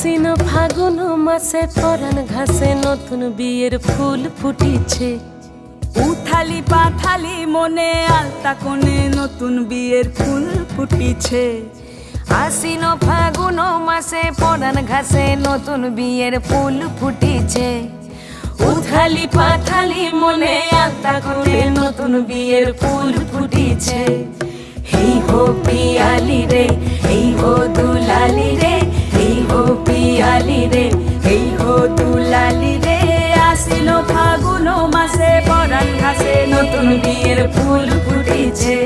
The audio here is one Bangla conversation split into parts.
আশ্বিন ফাগুন মাসে পরাণ ঘাসে নতুন বিয়ের ফুল ফুটিছে। উথালি পাথালি মনে আলতা কোণে নতুন বিয়ের ফুল ফুটিছে। আশ্বিন ফাগুন মাসে পরাণ ঘাসে নতুন বিয়ের ফুল ফুটিছে। উথালি পাথালি মনে আলতা কোণে নতুন বিয়ের ফুল ফুটিছে। হেই হো পিয়ালি রে, হেই হো দুলালি রে, হেই হো পিয়ালি রে, হেই হো দুলালি রে। আশ্বিন ফাগুন মাসে পরাণ ঘাসে নতুন বিয়ের ফুল ফুটিছে।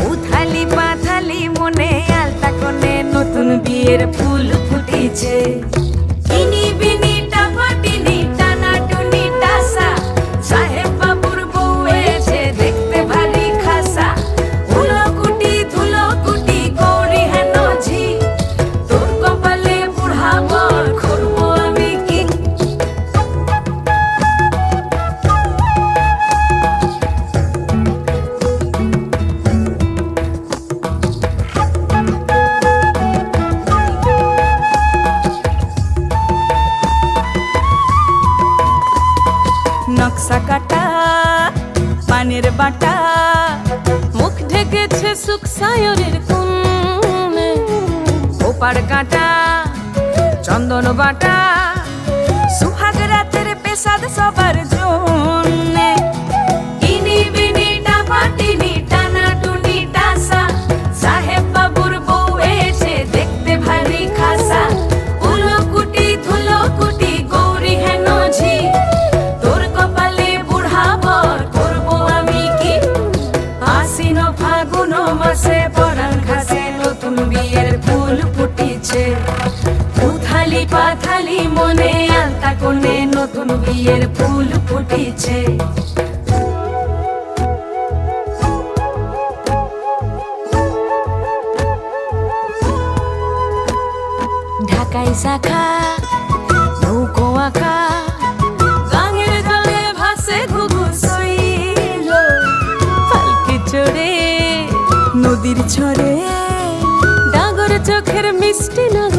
উথালি পাথালি মনে আলতা কোণে নতুন বিয়ের ফুল ফুটিছে। ইনি বিনি টাপাটিনি টানা টুনি টাসা, সাহেব বাবুর বউ এসে দেখতে ভারী খাসা। ধুলো কুটি করি হেন ঝি, তোর কপালে বুড়া বর করবো আমি কি। নকশা কাটা পানের বাটা, মুখ ঢেকেছে সুখ সায়রের কোণে। ওপার কাটা চন্দন বাটা, সুহাগ রাতের পেশাদ সবার জন্যে। ইনি বিনি টাপাটিনি টানা টুনি টাসা, সাহেব বাবুর বউ এসে দেখতে ভারী খাসা। ধুলো কুটি গৌরী হেন ঝি, তোর কপালে বুড়া বর করবো আমি কি। আশ্বিন ফাগুন মাসে পরাণ ঘাসে নতুন বিয়ের ফুল ফুটিছে। উথালি পাথালি মনে আলতা কোণে নতুন বিয়ের ফুল ফুটিছে। ঢাকাই শাখা নৌকো আঁকা, গাঙের জলে ভাসে ঘুঘু শৈল। পালকি চড়ে নদীর ছড়ে ডাগর চোখের মিষ্টি নগর